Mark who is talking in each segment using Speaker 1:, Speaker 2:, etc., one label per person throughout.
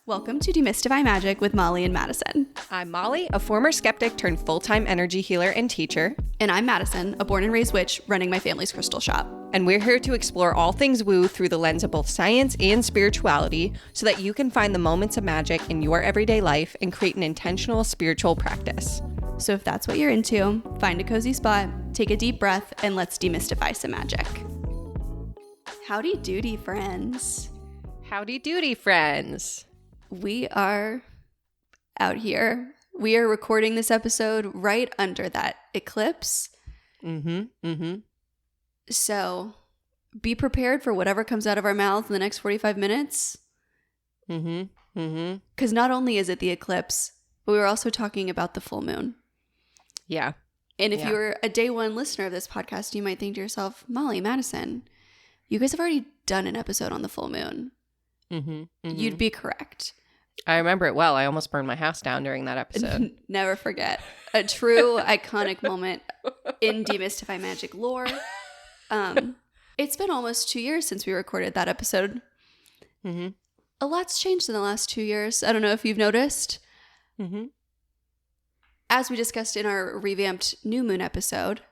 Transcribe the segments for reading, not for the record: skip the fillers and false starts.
Speaker 1: Welcome to Demystify Magic with Molly and Madison.
Speaker 2: I'm Molly, a former skeptic turned full-time energy healer and teacher.
Speaker 1: And I'm Madison, a born and raised witch running my family's crystal shop.
Speaker 2: And we're here to explore all things woo through the lens of both science and spirituality so that you can find the moments of magic in your everyday life and create an intentional spiritual practice.
Speaker 1: So if that's what you're into, find a cozy spot, take a deep breath, and let's demystify some magic. Howdy doody, friends.
Speaker 2: Howdy doody, friends.
Speaker 1: We are out here. We are recording this episode right under that eclipse. So be prepared for whatever comes out of our mouths in the next 45 minutes. Because not only is it the eclipse, but we were also talking about the full moon.
Speaker 2: Yeah.
Speaker 1: And if you're a day one listener of this podcast, you might think to yourself, Molly, Madison, you guys have already done an episode on the full moon. You'd be correct.
Speaker 2: I remember it well. I almost burned my house down during that episode.
Speaker 1: Never forget. A true iconic moment in Demystify Magic lore. It's been almost 2 years since we recorded that episode. A lot's changed in the last 2 years. I don't know if you've noticed. As we discussed in our revamped new moon episode,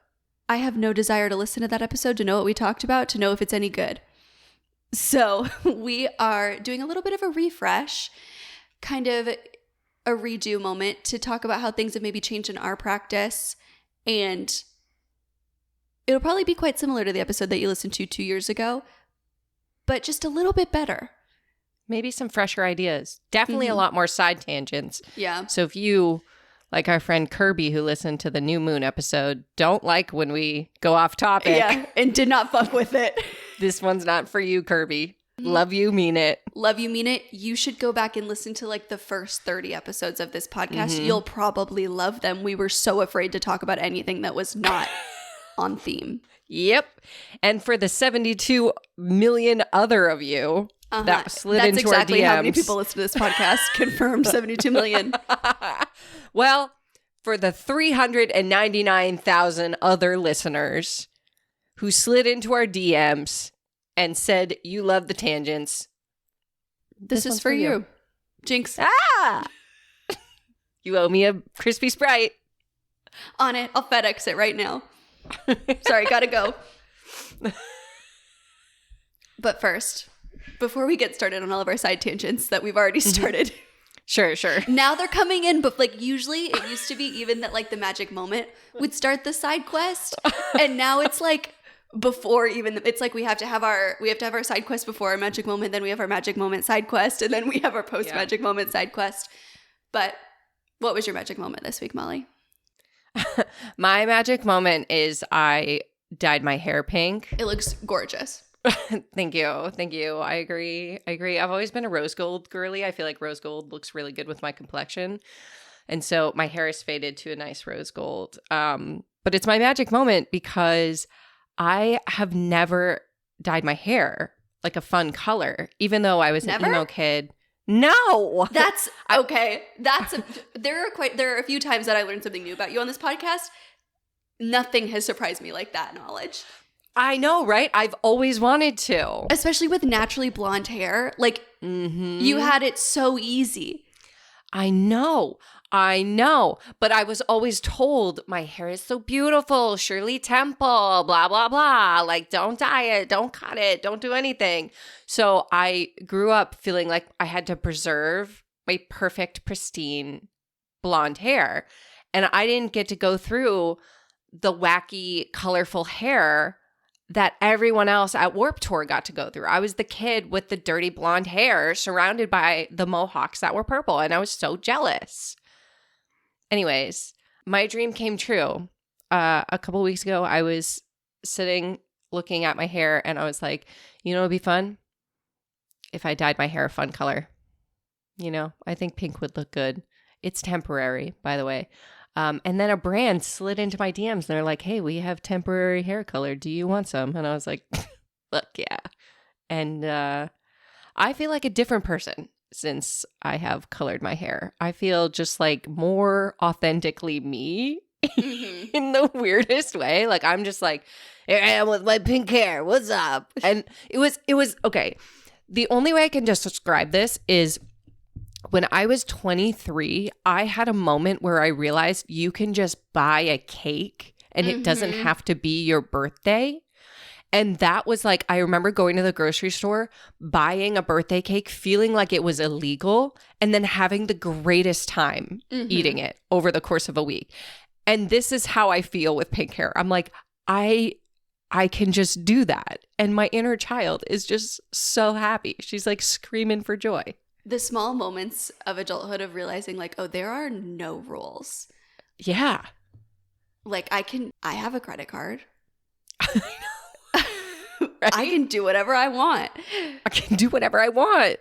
Speaker 1: I have no desire to listen to that episode to know what we talked about, to know if it's any good. So we are doing a little bit of a refresh, kind of a redo moment to talk about how things have maybe changed in our practice. And it'll probably be quite similar to the episode that you listened to 2 years ago, but just a little bit better.
Speaker 2: Maybe some fresher ideas. Definitely a lot more side tangents.
Speaker 1: Yeah.
Speaker 2: So if you, like our friend Kirby who listened to the new moon episode, don't like when we go off topic.
Speaker 1: Yeah, and did not fuck with it.
Speaker 2: This one's not for you, Kirby. Love you, mean it.
Speaker 1: Love you, mean it. You should go back and listen to like the first 30 episodes of this podcast. You'll probably love them. We were so afraid to talk about anything that was not on theme.
Speaker 2: Yep. And for the 72 million other of you that slid into
Speaker 1: exactly
Speaker 2: our DMs.
Speaker 1: That's exactly how many people listen to this podcast. Confirmed 72 million.
Speaker 2: Well, for the 399,000 other listeners who slid into our DMs and said you love the tangents,
Speaker 1: this is for you. Jinx.
Speaker 2: Ah! You owe me a crispy Sprite.
Speaker 1: On it. I'll FedEx it right now. Sorry, gotta go. But first, before we get started on all of our side tangents that we've already started.
Speaker 2: Sure.
Speaker 1: Now they're coming in, but like usually it used to be even that like the magic moment would start the side quest. And now it's like before even it's like we have to have our side quest before our magic moment, then we have our magic moment side quest, and then we have our post magic moment side quest. But what was your magic moment this week, Molly?
Speaker 2: My magic moment is I dyed my hair pink.
Speaker 1: It looks gorgeous.
Speaker 2: Thank you. I agree. I've always been a rose gold girly. I feel like rose gold looks really good with my complexion. And so my hair is faded to a nice rose gold. But it's my magic moment because I have never dyed my hair like a fun color, even though I was an emo kid. No.
Speaker 1: That's okay. There are a few times that I learned something new about you on this podcast. Nothing has surprised me like that knowledge.
Speaker 2: I know, right? I've always wanted to.
Speaker 1: Especially with naturally blonde hair. Like, you had it so easy.
Speaker 2: I know. But I was always told my hair is so beautiful, Shirley Temple, blah, blah, blah. Like, don't dye it, don't cut it, don't do anything. So I grew up feeling like I had to preserve my perfect, pristine blonde hair. And I didn't get to go through the wacky, colorful hair that everyone else at Warped Tour got to go through. I was the kid with the dirty blonde hair surrounded by the mohawks that were purple, and I was so jealous. Anyways, my dream came true. A couple weeks ago, I was sitting looking at my hair, and I was like, you know what would be fun? If I dyed my hair a fun color. You know, I think pink would look good. It's temporary, by the way. And then a brand slid into my DMs and they're like, hey, we have temporary hair color. Do you want some? And I was like, look, yeah. And I feel like a different person since I have colored my hair. I feel just like more authentically me in the weirdest way. Like I'm just like, here I am with my pink hair. What's up? And it was okay. The only way I can just describe this is When I was 23, I had a moment where I realized you can just buy a cake and it doesn't have to be your birthday. And that was like, I remember going to the grocery store, buying a birthday cake, feeling like it was illegal, and then having the greatest time eating it over the course of a week. And this is how I feel with pink hair. I'm like, I can just do that. And my inner child is just so happy. She's like screaming for joy.
Speaker 1: The small moments of adulthood of realizing like, oh, there are no rules.
Speaker 2: Yeah.
Speaker 1: Like I have a credit card.
Speaker 2: Right?
Speaker 1: I can do whatever I want.
Speaker 2: I can do whatever I want.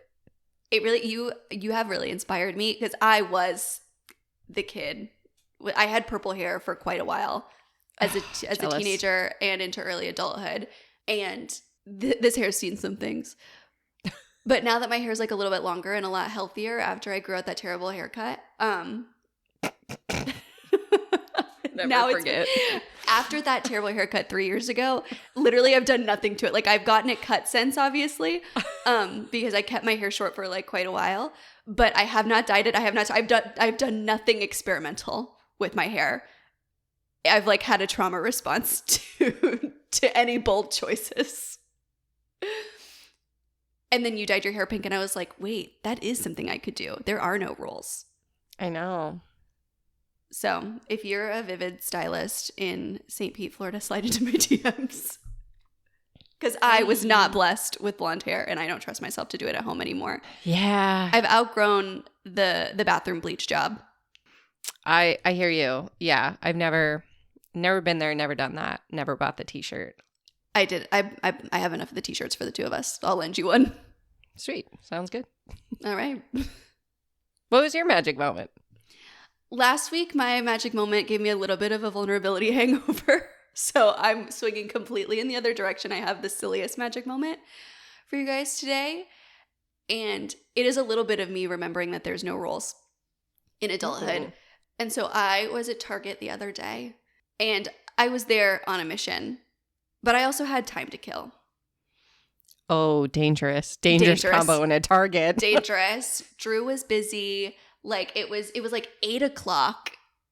Speaker 1: It really, you have really inspired me because I was the kid. I had purple hair for quite a while as a teenager and into early adulthood. And this hair's seen some things. But now that my hair is like a little bit longer and a lot healthier after I grew out that terrible haircut,
Speaker 2: Never forget.
Speaker 1: After that terrible haircut 3 years ago, literally I've done nothing to it. Like I've gotten it cut since, obviously, because I kept my hair short for like quite a while. But I have not dyed it. I've done nothing experimental with my hair. I've like had a trauma response to any bold choices. And then you dyed your hair pink, and I was like, wait, that is something I could do. There are no rules.
Speaker 2: I know.
Speaker 1: So if you're a Vivid stylist in St. Pete, Florida, slide into my DMs. Because I was not blessed with blonde hair, and I don't trust myself to do it at home anymore.
Speaker 2: Yeah.
Speaker 1: I've outgrown the bathroom bleach job.
Speaker 2: I hear you. Yeah. I've never been there, never done that. Never bought the t-shirt.
Speaker 1: I did. I have enough of the t-shirts for the two of us. I'll lend you one.
Speaker 2: Sweet. Sounds good.
Speaker 1: All right.
Speaker 2: What was your magic moment?
Speaker 1: Last week, my magic moment gave me a little bit of a vulnerability hangover. So I'm swinging completely in the other direction. I have the silliest magic moment for you guys today. And it is a little bit of me remembering that there's no rules in adulthood.
Speaker 2: Ooh.
Speaker 1: And so I was at Target the other day, and I was there on a mission, but I also had time to kill.
Speaker 2: Oh, dangerous combo in a Target.
Speaker 1: Dangerous. Drew was busy. Like it was like 8:00,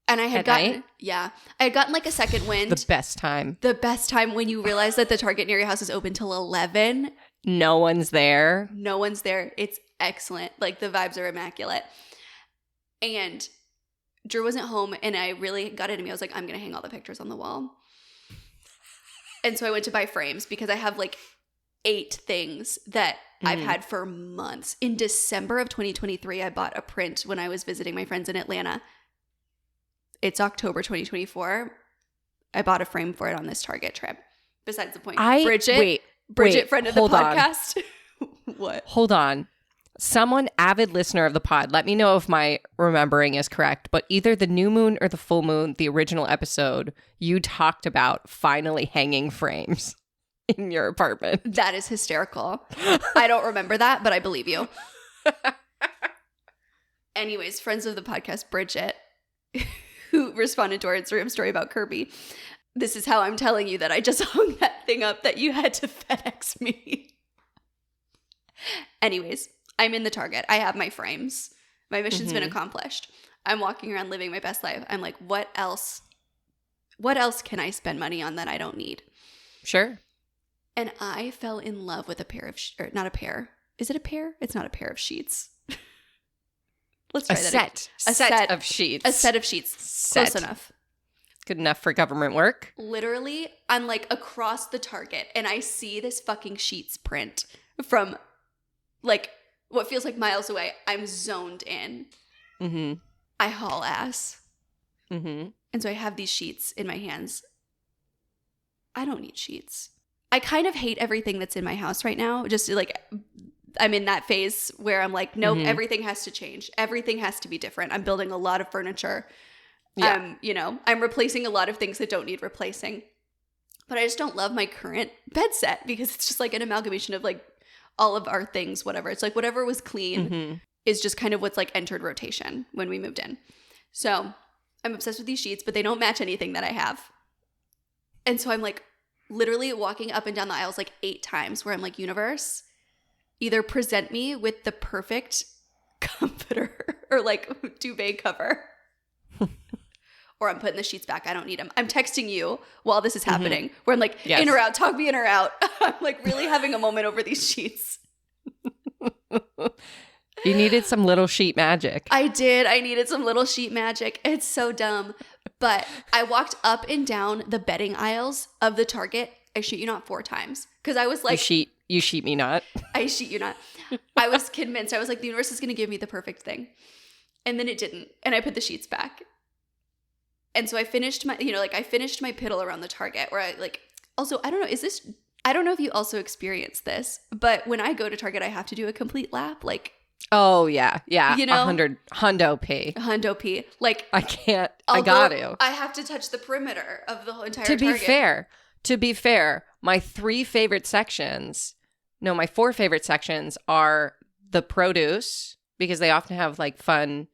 Speaker 1: and I had
Speaker 2: At
Speaker 1: gotten
Speaker 2: night?
Speaker 1: I had gotten like a second wind.
Speaker 2: The best time.
Speaker 1: The best time when you realize that the Target near your house is open till 11.
Speaker 2: No one's there.
Speaker 1: No one's there. It's excellent. Like the vibes are immaculate. And Drew wasn't home, and I really got into me. I was like, I'm gonna hang all the pictures on the wall. And so I went to buy frames because I have like 8 things that I've had for months. In December of 2023, I bought a print when I was visiting my friends in Atlanta. It's October 2024. I bought a frame for it on this Target trip. Besides the point, Bridget, friend of the podcast. What?
Speaker 2: Hold on. Someone, avid listener of the pod, let me know if my remembering is correct, but either the new moon or the full moon, the original episode, you talked about finally hanging frames in your apartment.
Speaker 1: That is hysterical. I don't remember that, but I believe you. Anyways, friends of the podcast, Bridget, who responded to our Instagram story about Kirby. This is how I'm telling you that I just hung that thing up that you had to FedEx me. Anyways, I'm in the Target. I have my frames. My mission's been accomplished. I'm walking around living my best life. I'm like, what else can I spend money on that I don't need?
Speaker 2: Sure.
Speaker 1: And I fell in love with a pair of, not a pair. Is it a pair? It's not a pair of sheets. Let's try that.
Speaker 2: A set of sheets.
Speaker 1: A set of sheets. Close enough.
Speaker 2: Good enough for government work.
Speaker 1: Literally, I'm like across the Target, and I see this fucking sheets print from like what feels like miles away. I'm zoned in.
Speaker 2: Mm-hmm.
Speaker 1: I haul ass.
Speaker 2: Mm-hmm.
Speaker 1: And so I have these sheets in my hands. I don't need sheets. I kind of hate everything that's in my house right now. Just like, I'm in that phase where I'm like, nope, everything has to change. Everything has to be different. I'm building a lot of furniture. Yeah. I'm replacing a lot of things that don't need replacing. But I just don't love my current bed set because it's just like an amalgamation of like all of our things, whatever. It's like whatever was clean is just kind of what's like entered rotation when we moved in. So I'm obsessed with these sheets, but they don't match anything that I have. And so I'm like literally walking up and down the aisles like 8 times where I'm like, universe, either present me with the perfect comforter or like duvet cover. Or I'm putting the sheets back. I don't need them. I'm texting you while this is happening where I'm like, in or out, talk me in or out. I'm like really having a moment over these sheets.
Speaker 2: You needed some little sheet magic.
Speaker 1: I did. I needed some little sheet magic. It's so dumb. But I walked up and down the bedding aisles of the Target. I shit you not 4 times. Because I was like...
Speaker 2: You sheet me not.
Speaker 1: I sheet you not. I was convinced. I was like, the universe is going to give me the perfect thing. And then it didn't. And I put the sheets back. And so I finished my, I finished my piddle around the Target where I like... Also, I don't know. I don't know if you also experience this. But when I go to Target, I have to do a complete lap. Like...
Speaker 2: Oh, yeah. Yeah.
Speaker 1: 100
Speaker 2: hundo P.
Speaker 1: Hundo P. Like,
Speaker 2: I can't. I got to.
Speaker 1: I have to touch the perimeter of the whole entire
Speaker 2: Target. To be fair, my 4 favorite sections are the produce because they often have like fun.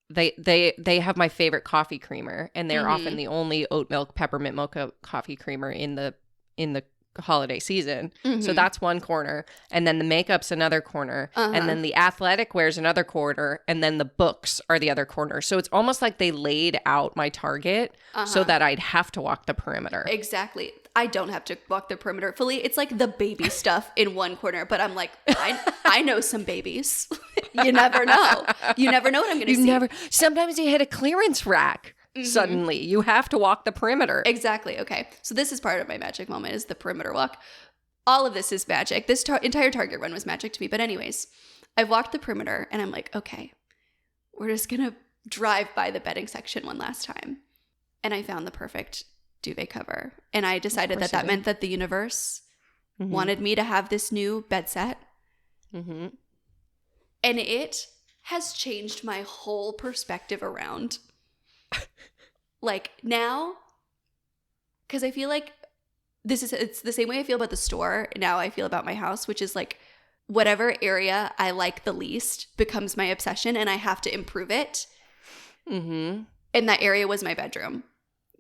Speaker 2: They have my favorite coffee creamer, and they're often the only oat milk peppermint mocha coffee creamer in the holiday season. So that's one corner, and then the makeup's another corner, and then the athletic wear's another corner, and then the books are the other corner. So it's almost like they laid out my Target so that I'd have to walk the perimeter.
Speaker 1: Exactly. I don't have to walk the perimeter fully. It's like the baby stuff in one corner, but I'm like, I know some babies. You never know. You never know what I'm going to see.
Speaker 2: Sometimes you hit a clearance rack. Suddenly you have to walk the perimeter.
Speaker 1: Exactly. Okay. So this is part of my magic moment is the perimeter walk. All of this is magic. This entire Target run was magic to me. But anyways, I've walked the perimeter and I'm like, okay, we're just going to drive by the bedding section one last time. And I found the perfect duvet cover. And I decided that meant that the universe wanted me to have this new bed set. And it has changed my whole perspective around like now, because I feel like it's the same way I feel about the store now I feel about my house, which is like whatever area I like the least becomes my obsession and I have to improve it. And that area was my bedroom.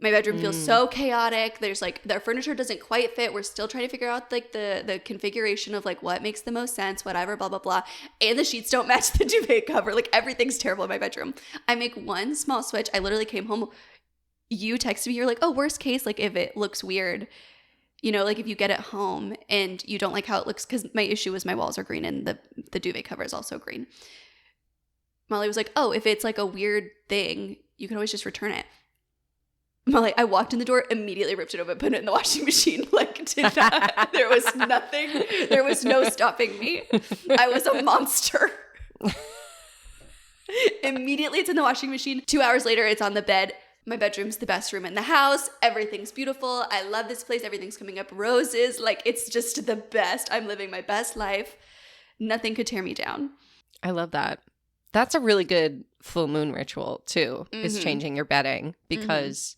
Speaker 1: My bedroom feels so chaotic. There's like their furniture doesn't quite fit. We're still trying to figure out like the configuration of like what makes the most sense, whatever, blah, blah, blah. And the sheets don't match the duvet cover. Like everything's terrible in my bedroom. I make one small switch. I literally came home. You texted me. You're like, oh, worst case, like if it looks weird, like if you get it home and you don't like how it looks, because my issue was my walls are green and the duvet cover is also green. Molly was like, oh, if it's like a weird thing, you can always just return it. Molly, I walked in the door, immediately ripped it open, put it in the washing machine. Like, there was nothing. There was no stopping me. I was a monster. Immediately, it's in the washing machine. 2 hours later, it's on the bed. My bedroom's the best room in the house. Everything's beautiful. I love this place. Everything's coming up roses. Like, it's just the best. I'm living my best life. Nothing could tear me down.
Speaker 2: I love that. That's a really good full moon ritual, too, is changing your bedding because...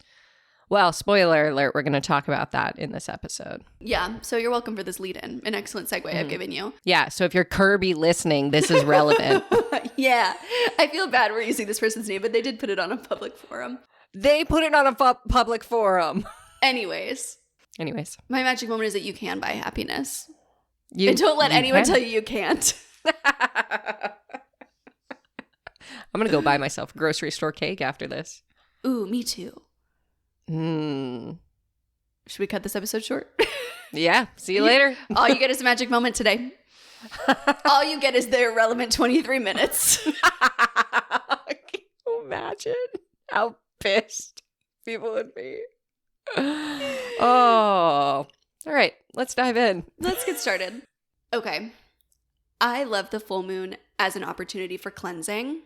Speaker 2: Well, spoiler alert, we're going to talk about that in this episode.
Speaker 1: Yeah, so you're welcome for this lead-in. An excellent segue I've given you.
Speaker 2: Yeah, so if you're Kirby listening, this is relevant.
Speaker 1: Yeah, I feel bad we're using this person's name, but they did put it on a public forum.
Speaker 2: They put it on a public forum.
Speaker 1: Anyways. My magic moment is that you can buy happiness. And don't let anyone tell you can't.
Speaker 2: I'm going to go buy myself a grocery store cake after this.
Speaker 1: Ooh, me too. Should we cut this episode short?
Speaker 2: Yeah. See you later.
Speaker 1: All you get is a magic moment today. All you get is the irrelevant 23 minutes.
Speaker 2: Can you imagine how pissed people would be? Oh. All right. Let's dive in.
Speaker 1: Let's get started. Okay. I love the full moon as an opportunity for cleansing.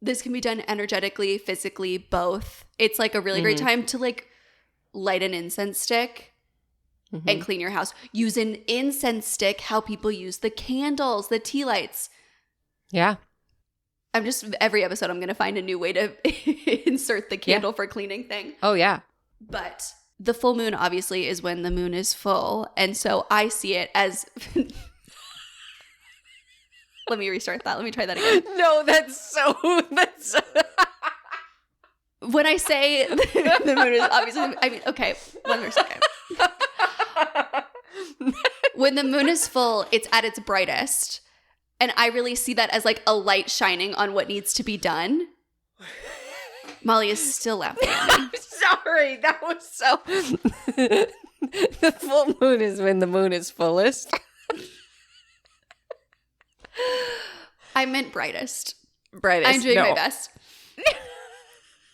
Speaker 1: This can be done energetically, physically, both. It's like a really great time to like light an incense stick and clean your house. Use an incense stick how people use the candles, the tea lights.
Speaker 2: Yeah.
Speaker 1: Every episode I'm going to find a new way to insert the candle for cleaning thing.
Speaker 2: Oh, yeah.
Speaker 1: But the full moon obviously is when the moon is full. And so I see it as... Let me restart that. Let me try that again.
Speaker 2: No, that's
Speaker 1: when I say the moon is obviously, I mean, okay, one more second. When the moon is full, it's at its brightest. And I really see that as like a light shining on what needs to be done. Molly is still laughing at me.
Speaker 2: I'm sorry. That was so... The full moon is when the moon is fullest.
Speaker 1: I meant brightest.
Speaker 2: Brightest.
Speaker 1: I'm doing my best.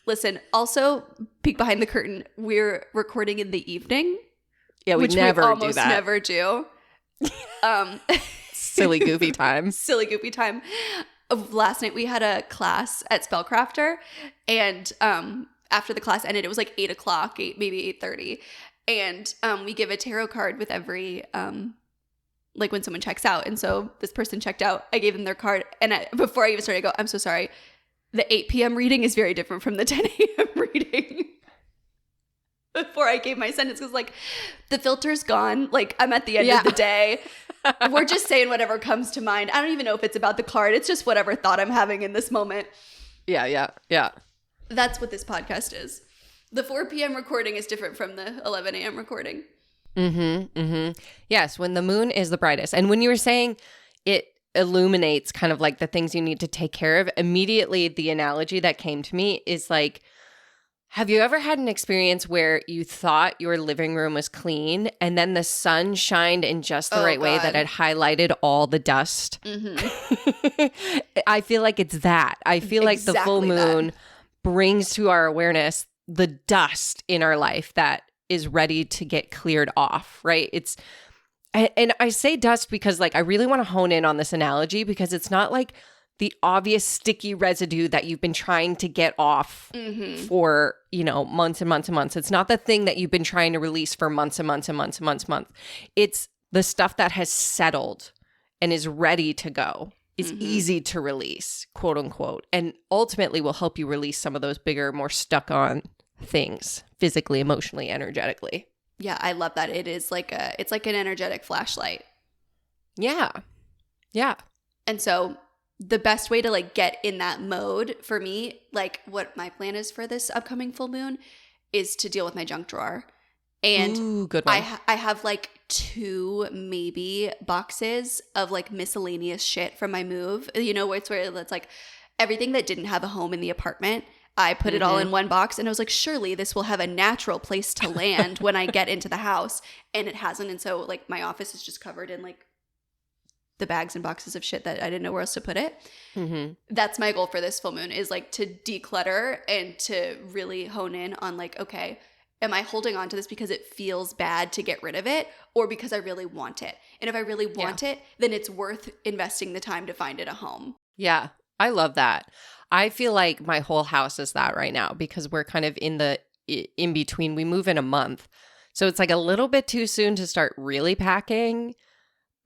Speaker 1: Listen, also, peek behind the curtain, we're recording in the evening.
Speaker 2: Yeah, we
Speaker 1: which
Speaker 2: never
Speaker 1: we
Speaker 2: do
Speaker 1: almost
Speaker 2: that.
Speaker 1: never do.
Speaker 2: Silly, goofy time.
Speaker 1: Silly, goofy time. Last night we had a class at Spellcrafter, and after the class ended, it was like 8 o'clock, maybe 8:30, and we give a tarot card with every like when someone checks out. And so this person checked out. I gave them their card, and before I even started, I go, "I'm so sorry. The 8 p.m. reading is very different from the 10 a.m. reading." Before I gave my sentence, because like the filter's gone. Like I'm at the end of the day. We're just saying whatever comes to mind. I don't even know if it's about the card. It's just whatever thought I'm having in this moment.
Speaker 2: Yeah.
Speaker 1: That's what this podcast is. The 4 p.m. recording is different from the 11 a.m. recording.
Speaker 2: Yes, when the moon is the brightest. And when you were saying it illuminates kind of like the things you need to take care of, immediately the analogy that came to me is like, have you ever had an experience where you thought your living room was clean and then the sun shined in just the right way that it highlighted all the dust? I feel like it's that. I feel like the full moon brings to our awareness the dust in our life that is ready to get cleared off, right? And I say dust because like I really want to hone in on this analogy because it's not like the obvious sticky residue that you've been trying to get off for, months and months and months. It's not the thing that you've been trying to release for months and months and months and months and months. It's the stuff that has settled and is ready to go, is easy to release, quote unquote, and ultimately will help you release some of those bigger, more stuck on things physically, emotionally, energetically.
Speaker 1: Yeah, I love that. It's like an energetic flashlight.
Speaker 2: Yeah.
Speaker 1: And so the best way to like get in that mode for me, like what my plan is for this upcoming full moon is to deal with my junk drawer. And
Speaker 2: ooh, good one.
Speaker 1: I have like 2 maybe boxes of like miscellaneous shit from my move. Where it's like everything that didn't have a home in the apartment. I put it all in one box and I was like, surely this will have a natural place to land when I get into the house. And it hasn't. And so like my office is just covered in like the bags and boxes of shit that I didn't know where else to put it. That's my goal for this full moon is like to declutter and to really hone in on like, okay, am I holding on to this because it feels bad to get rid of it or because I really want it? And if I really want it, then it's worth investing the time to find it a home.
Speaker 2: Yeah, I love that. I feel like my whole house is that right now because we're kind of in between. We move in a month. So it's like a little bit too soon to start really packing.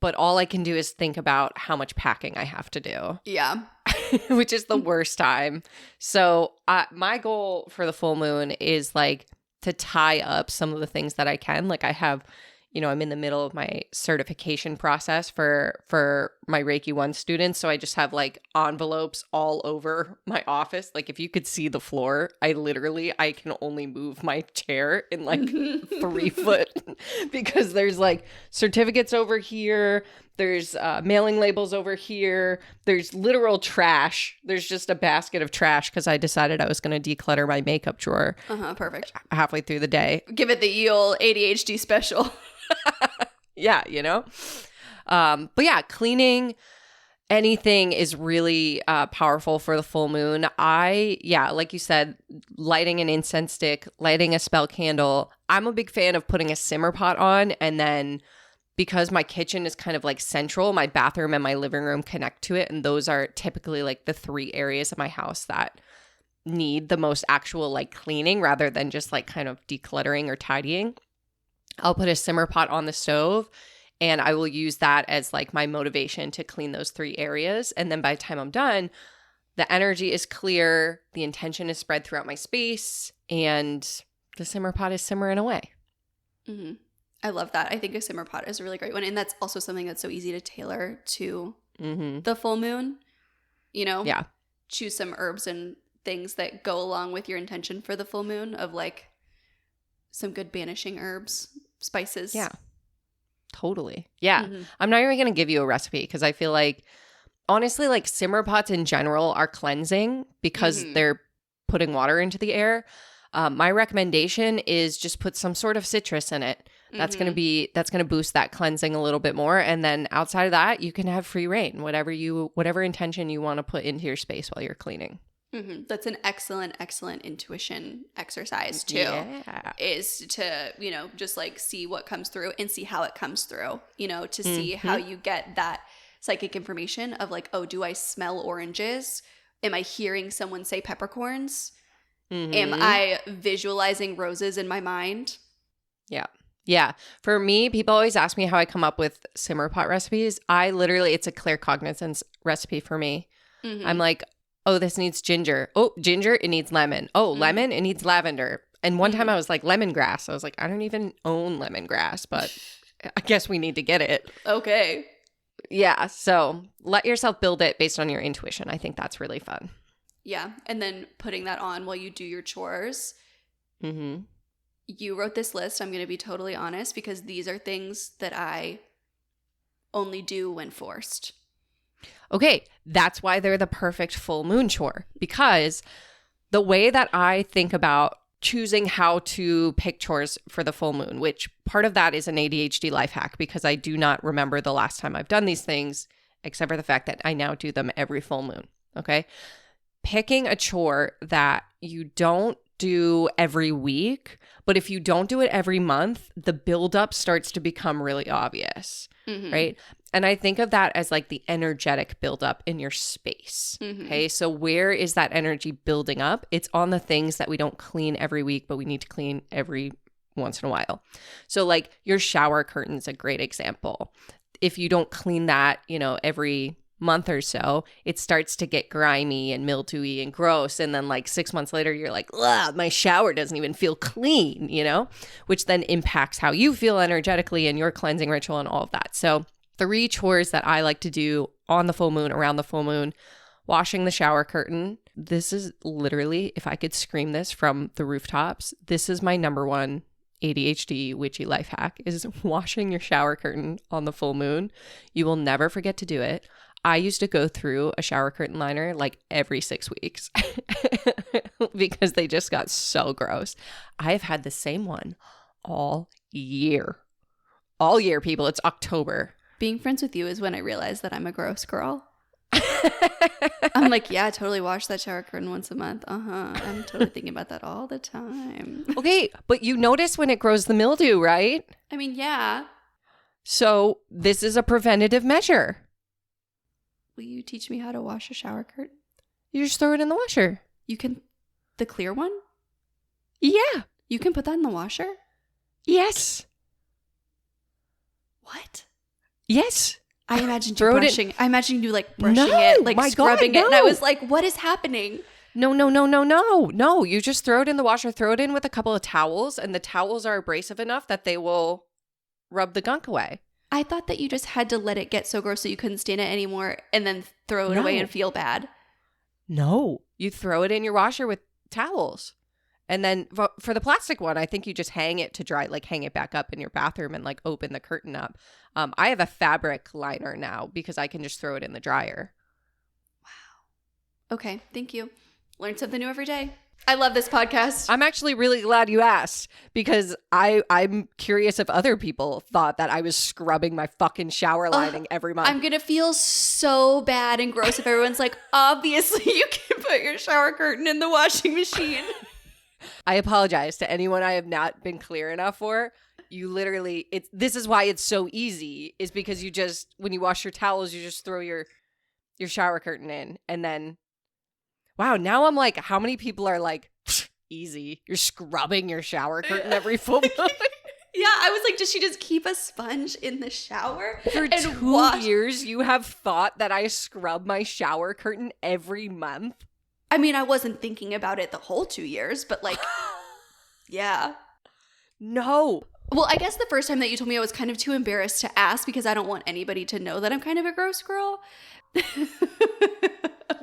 Speaker 2: But all I can do is think about how much packing I have to do.
Speaker 1: Yeah.
Speaker 2: Which is the worst time. So my goal for the full moon is like to tie up some of the things that I can. Like I have, I'm in the middle of my certification process for my Reiki 1 students. So I just have like envelopes all over my office. Like if you could see the floor, I can only move my chair in like 3 foot because there's like certificates over here. There's mailing labels over here. There's literal trash. There's just a basket of trash because I decided I was going to declutter my makeup drawer.
Speaker 1: Perfect.
Speaker 2: Halfway through the day.
Speaker 1: Give it the old ADHD special.
Speaker 2: Yeah, but yeah, cleaning anything is really powerful for the full moon. Like you said, lighting an incense stick, lighting a spell candle. I'm a big fan of putting a simmer pot on, and then because my kitchen is kind of like central, my bathroom and my living room connect to it, and those are typically like the 3 areas of my house that need the most actual like cleaning rather than just like kind of decluttering or tidying. I'll put a simmer pot on the stove and I will use that as like my motivation to clean those 3 areas. And then by the time I'm done, the energy is clear, the intention is spread throughout my space, and the simmer pot is simmering away.
Speaker 1: I love that. I think a simmer pot is a really great one. And that's also something that's so easy to tailor to the full moon. Yeah. Choose some herbs and things that go along with your intention for the full moon of like some good banishing herbs, spices.
Speaker 2: Yeah, totally. Yeah. I'm not even going to give you a recipe because I feel like honestly, like simmer pots in general are cleansing because they're putting water into the air. My recommendation is just put some sort of citrus in it. That's going to boost that cleansing a little bit more. And then outside of that, you can have free reign, whatever intention you want to put into your space while you're cleaning.
Speaker 1: That's an excellent intuition exercise too.
Speaker 2: Yeah.
Speaker 1: Is to, just like see what comes through and see how it comes through, to see how you get that psychic information of like, oh, do I smell oranges? Am I hearing someone say peppercorns? Am I visualizing roses in my mind?
Speaker 2: Yeah. Yeah. For me, people always ask me how I come up with simmer pot recipes. It's a claircognizance recipe for me. I'm like, oh, this needs ginger. Oh, ginger, it needs lemon. Oh, lemon, it needs lavender. And one time I was like, lemongrass. I was like, I don't even own lemongrass, but I guess we need to get it.
Speaker 1: Okay.
Speaker 2: Yeah. So let yourself build it based on your intuition. I think that's really fun.
Speaker 1: Yeah. And then putting that on while you do your chores. You wrote this list. I'm going to be totally honest because these are things that I only do when forced.
Speaker 2: Okay, that's why they're the perfect full moon chore, because the way that I think about choosing how to pick chores for the full moon, which part of that is an ADHD life hack because I do not remember the last time I've done these things, except for the fact that I now do them every full moon, okay? Picking a chore that you don't do every week, but if you don't do it every month, the buildup starts to become really obvious, right? And I think of that as like the energetic buildup in your space. Okay. So where is that energy building up? It's on the things that we don't clean every week, but we need to clean every once in a while. So like your shower curtain's a great example. If you don't clean that, every month or so, it starts to get grimy and mildewy and gross. And then like 6 months later, you're like, ugh, my shower doesn't even feel clean, which then impacts how you feel energetically and your cleansing ritual and all of that. So 3 chores that I like to do on the full moon, around the full moon: washing the shower curtain. This is literally, if I could scream this from the rooftops, this is my number one ADHD witchy life hack, is washing your shower curtain on the full moon. You will never forget to do it. I used to go through a shower curtain liner like every 6 weeks because they just got so gross. I have had the same one all year. All year, people. It's October.
Speaker 1: Being friends with you is when I realized that I'm a gross girl. I'm like, yeah, I totally wash that shower curtain once a month. I'm totally thinking about that all the time.
Speaker 2: Okay, but you notice when it grows the mildew, right?
Speaker 1: I mean, yeah.
Speaker 2: So this is a preventative measure.
Speaker 1: Will you teach me how to wash a shower curtain?
Speaker 2: You just throw it in the washer.
Speaker 1: You can, the clear one?
Speaker 2: Yeah.
Speaker 1: You can put that in the washer?
Speaker 2: Yes.
Speaker 1: What?
Speaker 2: Yes.
Speaker 1: I imagined you brushing. I imagined you like brushing it, like scrubbing it. And I was like, what is happening?
Speaker 2: No. You just throw it in the washer, throw it in with a couple of towels, and the towels are abrasive enough that they will rub the gunk away.
Speaker 1: I thought that you just had to let it get so gross that you couldn't stand it anymore and then throw it away and feel bad.
Speaker 2: No. You throw it in your washer with towels. And then for the plastic one, I think you just hang it to dry, like hang it back up in your bathroom and like open the curtain up. I have a fabric liner now because I can just throw it in the dryer.
Speaker 1: Wow. Okay. Thank you. Learn something new every day. I love this podcast.
Speaker 2: I'm actually really glad you asked because I'm curious if other people thought that I was scrubbing my fucking shower lining every month.
Speaker 1: I'm going to feel so bad and gross if everyone's like, obviously you can put your shower curtain in the washing machine.
Speaker 2: I apologize to anyone I have not been clear enough for. You literally, this is why it's so easy, is because you just, when you wash your towels, you just throw your shower curtain in and then, wow, now I'm like, how many people are like, easy, you're scrubbing your shower curtain every full month?
Speaker 1: Yeah, I was like, does she just keep a sponge in the shower?
Speaker 2: For 2 years, you have thought that I scrub my shower curtain every month?
Speaker 1: I mean, I wasn't thinking about it the whole 2 years, but like, yeah.
Speaker 2: No.
Speaker 1: Well, I guess the first time that you told me, I was kind of too embarrassed to ask because I don't want anybody to know that I'm kind of a gross girl.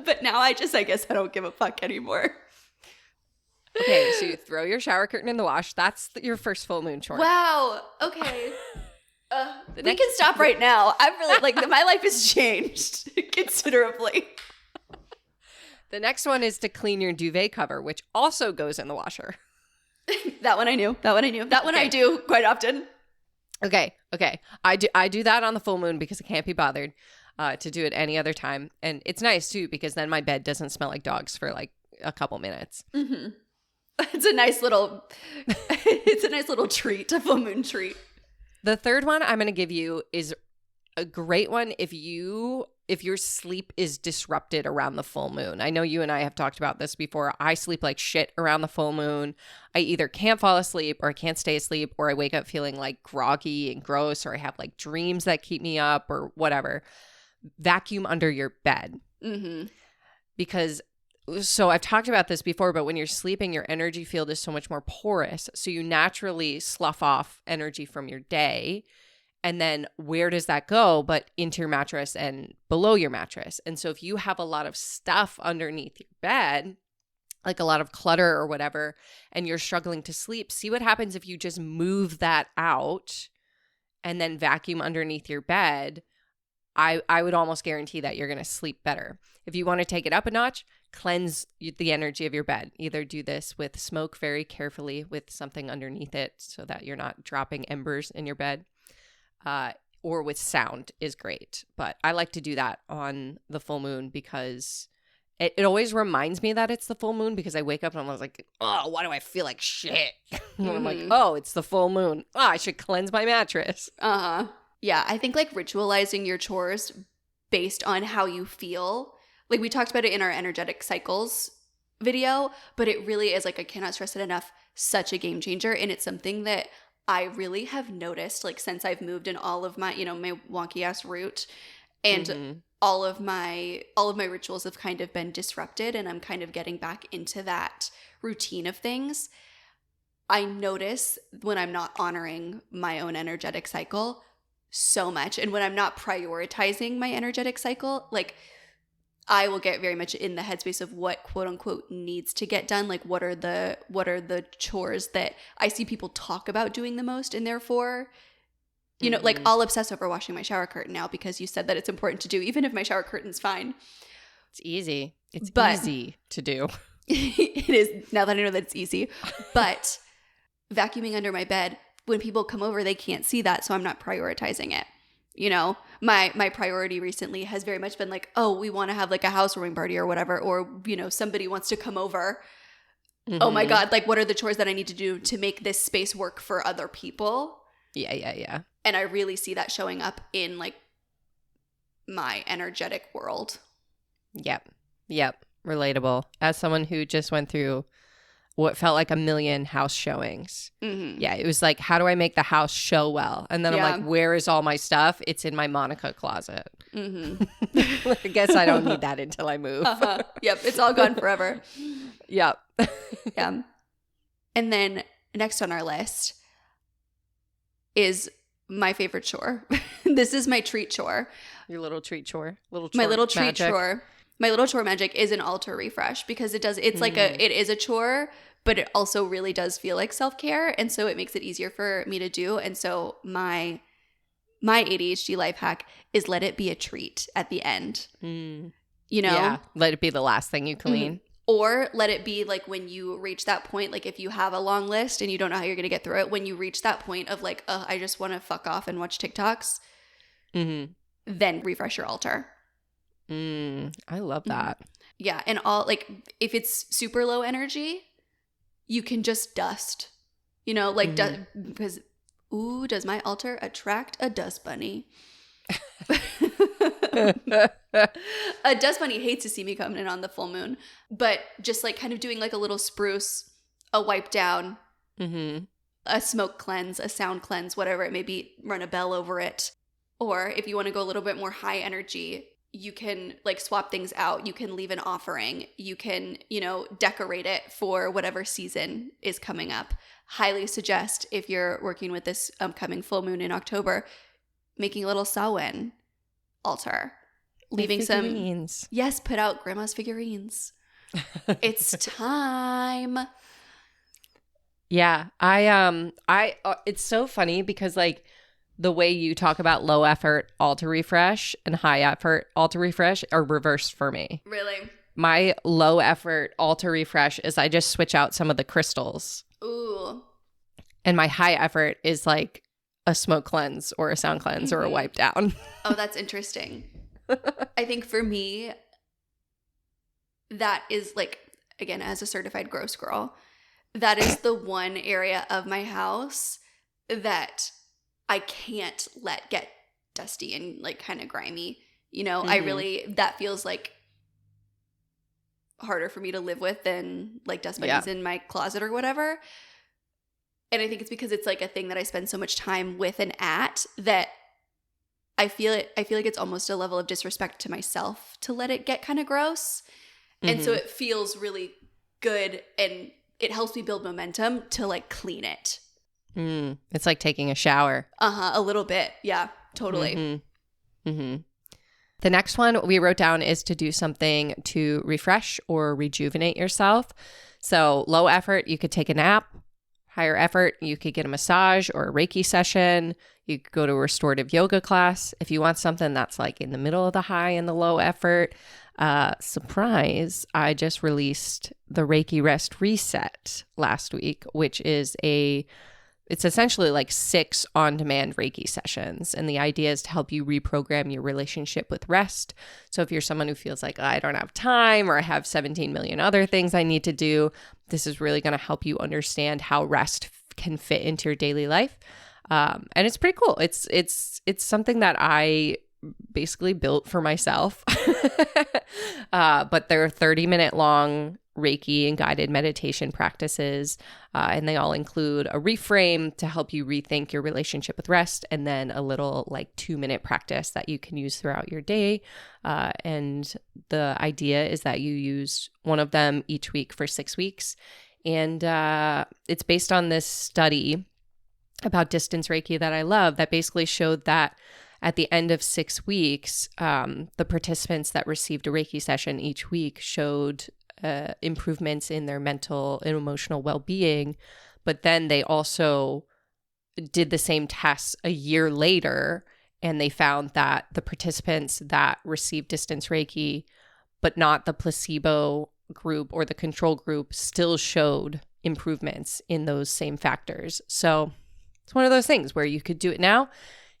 Speaker 1: But now I guess I don't give a fuck anymore.
Speaker 2: Okay, so you throw your shower curtain in the wash. That's your first full moon chore.
Speaker 1: Wow. Okay. We can stop right now. I'm really like my life has changed considerably.
Speaker 2: The next one is to clean your duvet cover, which also goes in the washer.
Speaker 1: That one I knew. That one I do quite often.
Speaker 2: Okay. I do that on the full moon because I can't be bothered to do it any other time. And it's nice too because then my bed doesn't smell like dogs for like a couple minutes.
Speaker 1: Mm-hmm. It's a nice little treat, a full moon treat.
Speaker 2: The third one I'm going to give you is a great one if your sleep is disrupted around the full moon. I know you and I have talked about this before. I sleep like shit around the full moon. I either can't fall asleep or I can't stay asleep or I wake up feeling like groggy and gross or I have like dreams that keep me up or whatever. Vacuum under your bed.
Speaker 1: Mm-hmm.
Speaker 2: So I've talked about this before, but when you're sleeping, your energy field is so much more porous. So you naturally slough off energy from your day. And then where does that go but into your mattress and below your mattress? And so if you have a lot of stuff underneath your bed, like a lot of clutter or whatever, and you're struggling to sleep, see what happens if you just move that out and then vacuum underneath your bed. I would almost guarantee that you're going to sleep better. If you want to take it up a notch, cleanse the energy of your bed. Either do this with smoke very carefully with something underneath it so that you're not dropping embers in your bed. Or with sound is great. But I like to do that on the full moon because it always reminds me that it's the full moon because I wake up and I'm like, oh, why do I feel like shit? And I'm like, oh, it's the full moon. Oh, I should cleanse my mattress.
Speaker 1: Uh-huh. Yeah, I think like ritualizing your chores based on how you feel. Like we talked about it in our energetic cycles video, but it really is like, I cannot stress it enough, such a game changer. And it's something that I really have noticed like since I've moved in all of my, my wonky ass route and all of my rituals have kind of been disrupted and I'm kind of getting back into that routine of things. I notice when I'm not honoring my own energetic cycle so much. And when I'm not prioritizing my energetic cycle, like I will get very much in the headspace of what quote unquote needs to get done. Like what are the chores that I see people talk about doing the most and therefore, like I'll obsess over washing my shower curtain now because you said that it's important to do, even if my shower curtain's fine.
Speaker 2: It's easy. It's easy to do.
Speaker 1: It is now that I know that it's easy. But vacuuming under my bed, when people come over, they can't see that. So I'm not prioritizing it. My priority recently has very much been like, oh, we want to have like a housewarming party or whatever, or, somebody wants to come over. Mm-hmm. Oh my God, like what are the chores that I need to do to make this space work for other people?
Speaker 2: Yeah.
Speaker 1: And I really see that showing up in like my energetic world.
Speaker 2: Yep. Relatable. As someone who just went through what felt like a million house showings. Mm-hmm. Yeah, it was like, how do I make the house show well? And then I'm like, where is all my stuff? It's in my Monica closet. Mm-hmm. I guess I don't need that until I move.
Speaker 1: Uh-huh. Yep, it's all gone forever.
Speaker 2: Yep.
Speaker 1: Yeah. And then next on our list is my favorite chore. This is my treat chore.
Speaker 2: Your little treat chore.
Speaker 1: My little treat chore. My little chore magic is an altar refresh because it is a chore, but it also really does feel like self-care. And so it makes it easier for me to do. And so my ADHD life hack is let it be a treat at the end. Yeah,
Speaker 2: let it be the last thing you clean.
Speaker 1: Mm-hmm. Or let it be like when you reach that point, like if you have a long list and you don't know how you're going to get through it, when you reach that point of like, I just want to fuck off and watch TikToks, then refresh your altar.
Speaker 2: I love that.
Speaker 1: Yeah. And if it's super low energy, you can just dust, because, does my altar attract a dust bunny? A dust bunny hates to see me coming in on the full moon, but just like kind of doing like a little spruce, a wipe down, a smoke cleanse, a sound cleanse, whatever it may be, run a bell over it. Or if you want to go a little bit more high energy, you can like swap things out. You can leave an offering. You can, decorate it for whatever season is coming up. Highly suggest if you're working with this upcoming full moon in October, making a little Samhain altar. Leaving
Speaker 2: figurines.
Speaker 1: Put out grandma's figurines. It's time.
Speaker 2: Yeah. I it's so funny because like the way you talk about low effort alter refresh and high effort alter refresh are reversed for me.
Speaker 1: Really?
Speaker 2: My low effort alter refresh is I just switch out some of the crystals.
Speaker 1: Ooh.
Speaker 2: And my high effort is like a smoke cleanse or a sound cleanse or a wipe down.
Speaker 1: Oh, that's interesting. I think for me, that is like, again, as a certified gross girl, that is the one area of my house that I can't let get dusty and like kind of grimy. You know, that feels like harder for me to live with than like dust bunnies in my closet or whatever. And I think it's because it's like a thing that I spend so much time with and at that I feel like it's almost a level of disrespect to myself to let it get kind of gross. And so it feels really good and it helps me build momentum to like clean it.
Speaker 2: It's like taking a shower.
Speaker 1: A little bit. Yeah, totally.
Speaker 2: The next one we wrote down is to do something to refresh or rejuvenate yourself. So low effort, you could take a nap. Higher effort, you could get a massage or a Reiki session. You could go to a restorative yoga class. If you want something that's like in the middle of the high and the low effort, surprise, I just released the Reiki Rest Reset last week, which is it's essentially like 6 on-demand Reiki sessions. And the idea is to help you reprogram your relationship with rest. So if you're someone who feels like, I don't have time or I have 17 million other things I need to do, this is really going to help you understand how rest can fit into your daily life. And it's pretty cool. It's something that I basically built for myself. But they're 30-minute long Reiki and guided meditation practices. And they all include a reframe to help you rethink your relationship with rest, and then a little like 2-minute practice that you can use throughout your day. And the idea is that you use one of them each week for 6 weeks. And it's based on this study about distance Reiki that I love that basically showed that at the end of 6 weeks, the participants that received a Reiki session each week showed improvements in their mental and emotional well-being. But then they also did the same tests a year later, and they found that the participants that received distance Reiki, but not the placebo group or the control group, still showed improvements in those same factors. So it's one of those things where you could do it now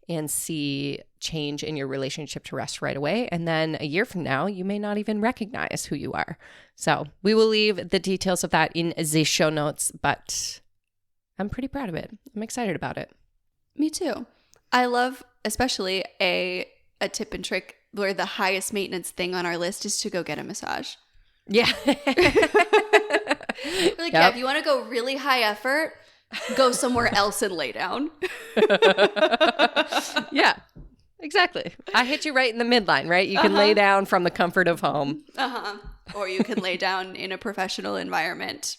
Speaker 2: and see change in your relationship to rest right away. And then a year from now, you may not even recognize who you are. So we will leave the details of that in the show notes, but I'm pretty proud of it. I'm excited about it.
Speaker 1: Me too. I love especially a tip and trick where the highest maintenance thing on our list is to go get a massage.
Speaker 2: Yeah.
Speaker 1: Yeah, if you want to go really high effort, go somewhere else and lay down.
Speaker 2: Yeah, exactly. I hit you right in the midline, right? You can lay down from the comfort of home.
Speaker 1: Or you can lay down in a professional environment.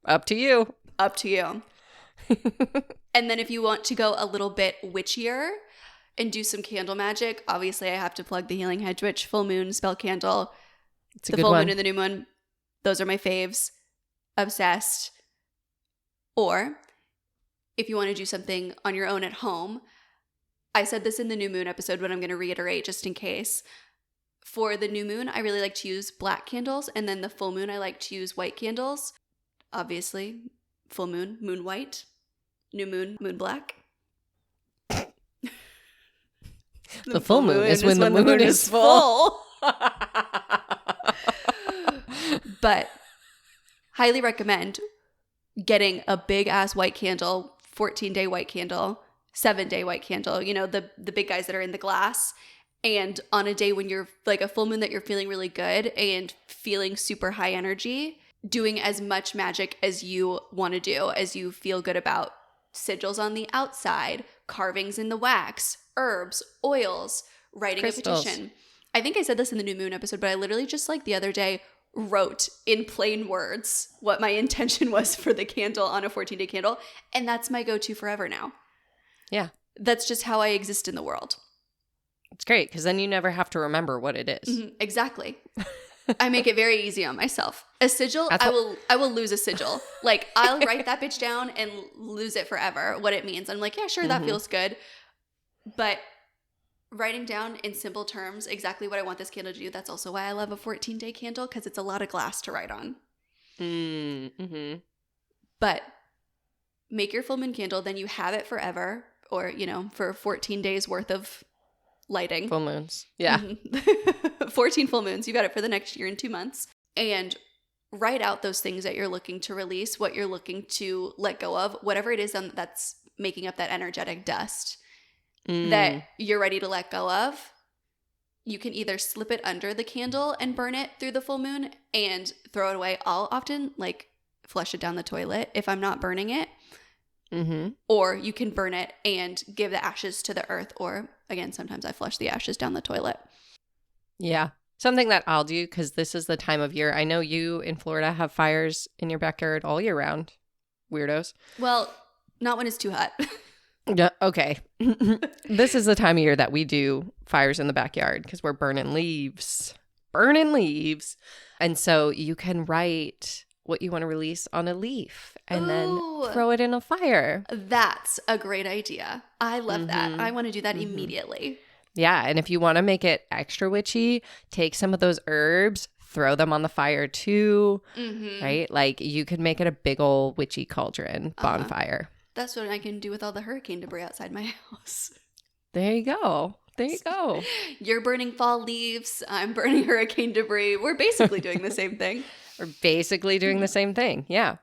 Speaker 2: Up to you.
Speaker 1: Up to you. And then if you want to go a little bit witchier and do some candle magic, obviously I have to plug the Healing Hedge Witch full moon spell candle.
Speaker 2: It's a
Speaker 1: the
Speaker 2: good
Speaker 1: full
Speaker 2: one.
Speaker 1: moon and the new moon. Those are my faves. Obsessed. Or if you want to do something on your own at home, I said this in the new moon episode, but I'm going to reiterate just in case. For the new moon, I really like to use black candles, and then the full moon, I like to use white candles. Obviously, full moon, moon white. New moon, moon black.
Speaker 2: The full moon is when the moon is full.
Speaker 1: But highly recommend getting a big ass white candle, 14-day white candle, 7-day white candle, you know, the big guys that are in the glass. And on a day when you're like a full moon that you're feeling really good and feeling super high energy, doing as much magic as you want to do, as you feel good about. Sigils on the outside, carvings in the wax, herbs, oils, writing
Speaker 2: Crystals.
Speaker 1: a petition. I think I said this in the new moon episode, but I literally just like the other day wrote in plain words what my intention was for the candle on a 14-day candle. And that's my go-to forever now.
Speaker 2: Yeah.
Speaker 1: That's just how I exist in the world.
Speaker 2: It's great because then you never have to remember what it is.
Speaker 1: Exactly. I make it very easy on myself. A sigil, I will lose a sigil. Like, I'll write that bitch down and lose it forever, what it means. I'm like, yeah, sure, that feels good. But writing down in simple terms exactly what I want this candle to do, that's also why I love a 14-day candle, because it's a lot of glass to write on.
Speaker 2: Mm-hmm.
Speaker 1: But make your full moon candle, then you have it forever, or, you know, for 14 days worth of lighting.
Speaker 2: Full moons. Yeah.
Speaker 1: 14 full moons. You got it for the next year and 2 months. And write out those things that you're looking to release, what you're looking to let go of, whatever it is that's making up that energetic dust that you're ready to let go of. You can either slip it under the candle and burn it through the full moon and throw it away. I'll often like flush it down the toilet if I'm not burning it. Or you can burn it and give the ashes to the earth. Or again, sometimes I flush the ashes down the toilet.
Speaker 2: Yeah. Something that I'll do, because this is the time of year. I know you in Florida have fires in your backyard all year round. Weirdos.
Speaker 1: Well, not when it's too hot.
Speaker 2: Yeah. Okay. This is the time of year that we do fires in the backyard because we're burning leaves. And so you can write what you want to release on a leaf and then throw it in a fire.
Speaker 1: That's a great idea. I love that. I want to do that immediately.
Speaker 2: Yeah. And if you want to make it extra witchy, take some of those herbs, throw them on the fire too, right? Like you could make it a big old witchy cauldron bonfire.
Speaker 1: That's what I can do with all the hurricane debris outside my house.
Speaker 2: There you go.
Speaker 1: You're burning fall leaves. I'm burning hurricane debris. We're basically doing the same thing. Yeah.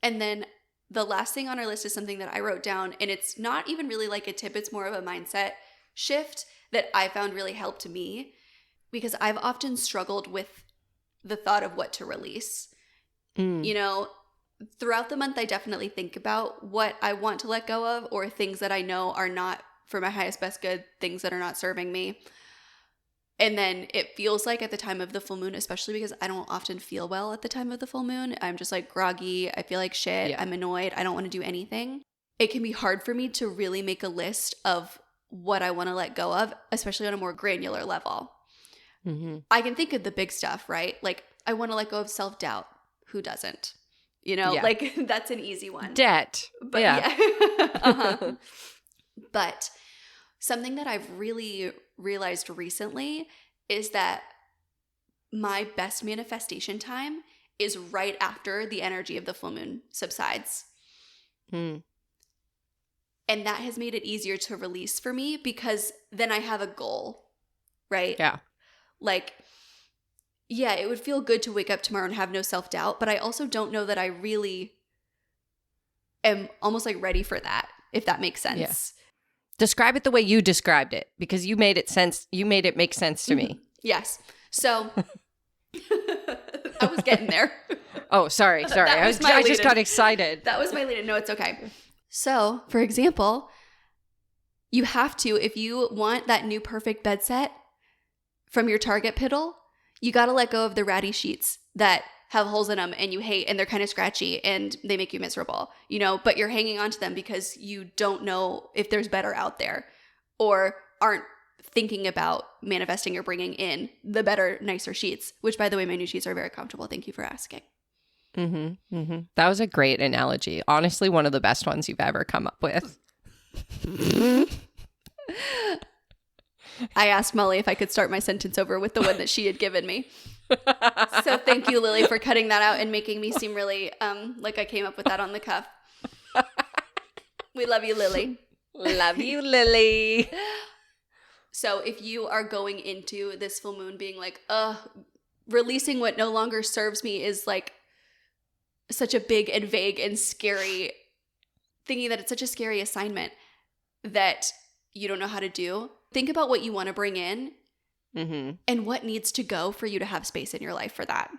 Speaker 1: And then the last thing on our list is something that I wrote down, and it's not even really like a tip. It's more of a mindset shift that I found really helped me, because I've often struggled with the thought of what to release. You know, throughout the month, I definitely think about what I want to let go of, or things that I know are not for my highest best good, things that are not serving me. And then it feels like at the time of the full moon, especially because I don't often feel well at the time of the full moon, I'm just like groggy. I feel like shit. Yeah. I'm annoyed. I don't want to do anything. It can be hard for me to really make a list of what I want to let go of, especially on a more granular level. I can think of the big stuff, right? Like I want to let go of self-doubt. Who doesn't? You know, like that's an easy one.
Speaker 2: Debt.
Speaker 1: But yeah. But something that I've really realized recently is that my best manifestation time is right after the energy of the full moon subsides. And that has made it easier to release for me, because then I have a goal, right?
Speaker 2: Yeah.
Speaker 1: Like, yeah, it would feel good to wake up tomorrow and have no self-doubt, but I also don't know that I really am almost like ready for that, if that makes sense.
Speaker 2: Yeah. Describe it the way you described it, because you made it make sense to me.
Speaker 1: Yes. So I was getting there.
Speaker 2: Oh, sorry. I just got excited.
Speaker 1: That was my lead-in. No, it's okay. So, for example, you have to, if you want that new perfect bed set from your Target piddle, you got to let go of the ratty sheets that have holes in them and you hate, and they're kind of scratchy and they make you miserable, you know, but you're hanging on to them because you don't know if there's better out there, or aren't thinking about manifesting or bringing in the better, nicer sheets, which, by the way, my new sheets are very comfortable. Thank you for asking.
Speaker 2: That was a great analogy. Honestly, one of the best ones you've ever come up with.
Speaker 1: I asked Molly if I could start my sentence over with the one that she had given me. So thank you, Lily, for cutting that out and making me seem really like I came up with that on the cuff. We love you, Lily.
Speaker 2: Love you, Lily.
Speaker 1: So if you are going into this full moon being like, releasing what no longer serves me is like such a big and vague and scary, thinking that it's such a scary assignment that you don't know how to do, think about what you want to bring in and what needs to go for you to have space in your life for that.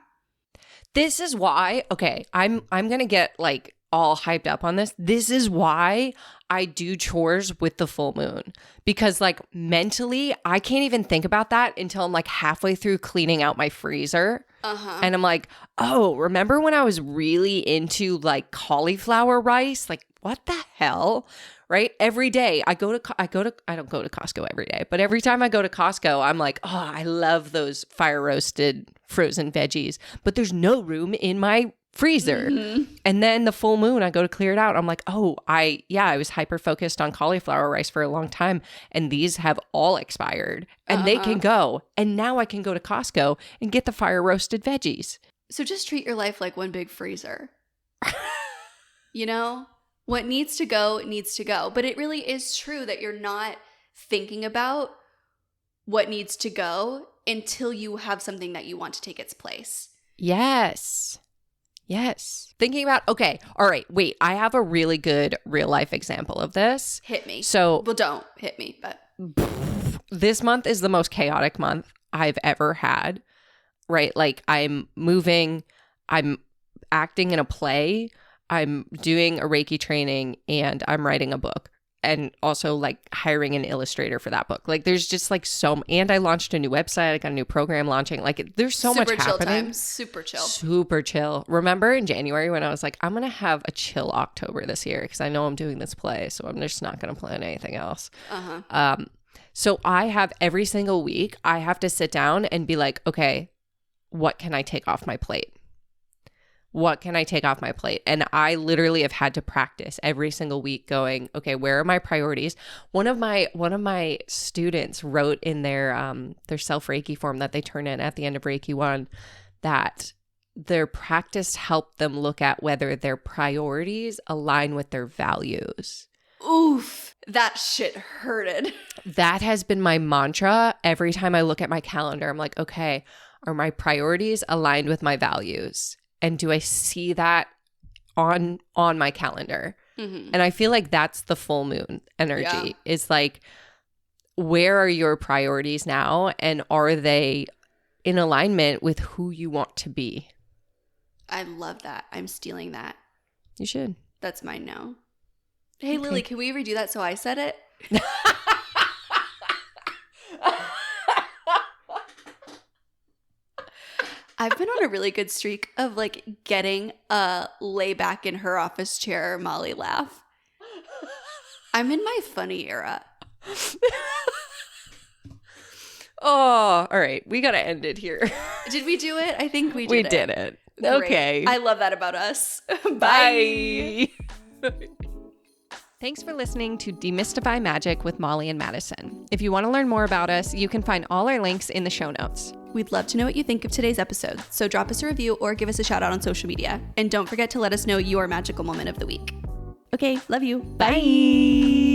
Speaker 2: This is why, okay, I'm going to get like all hyped up on this. This is why I do chores with the full moon, because like mentally, I can't even think about that until I'm like halfway through cleaning out my freezer. And I'm like, oh, remember when I was really into like cauliflower rice? Like, what the hell? Right? Every day I don't go to Costco every day, but every time I go to Costco, I'm like, oh, I love those fire roasted frozen veggies, but there's no room in my freezer. And then the full moon, I go to clear it out. I'm like, oh, I was hyper focused on cauliflower rice for a long time. And these have all expired and they can go. And now I can go to Costco and get the fire roasted veggies.
Speaker 1: So just treat your life like one big freezer. You know, what needs to go needs to go. But it really is true that you're not thinking about what needs to go until you have something that you want to take its place.
Speaker 2: Yes. Thinking about, okay, all right, wait, I have a really good real life example of this.
Speaker 1: Hit me.
Speaker 2: So,
Speaker 1: well, don't hit me, but
Speaker 2: this month is the most chaotic month I've ever had, right? Like I'm moving, I'm acting in a play, I'm doing a Reiki training, and I'm writing a book. And also like hiring an illustrator for that book. Like there's just like and I launched a new website. I got a new program launching. Like there's so much happening.
Speaker 1: Super chill.
Speaker 2: Super chill. Remember in January when I was like, I'm going to have a chill October this year because I know I'm doing this play. So I'm just not going to plan anything else. So I have every single week, I have to sit down and be like, okay, what can I take off my plate? What can I take off my plate? And I literally have had to practice every single week going, okay, where are my priorities? One of my students wrote in their self Reiki form that they turn in at the end of Reiki 1 that their practice helped them look at whether their priorities align with their values.
Speaker 1: Oof, that shit hurted.
Speaker 2: That has been my mantra every time I look at my calendar. I'm like, okay, are my priorities aligned with my values? And do I see that on my calendar? And I feel like that's the full moon energy. Is like, where are your priorities now? And are they in alignment with who you want to be?
Speaker 1: I love that. I'm stealing that.
Speaker 2: You should.
Speaker 1: That's mine now. Hey, okay. Lily, can we redo that so I said it? I've been on a really good streak of like getting a lay back in her office chair Molly laugh. I'm in my funny era.
Speaker 2: Oh, all right. We got to end it here.
Speaker 1: Did we do it? I think we did
Speaker 2: it. We did it. Great. Okay.
Speaker 1: I love that about us. Bye.
Speaker 2: Thanks for listening to Demystify Magic with Molly and Madison. If you want to learn more about us, you can find all our links in the show notes.
Speaker 1: We'd love to know what you think of today's episode, so drop us a review or give us a shout out on social media. And don't forget to let us know your magical moment of the week. Okay, love you. Bye.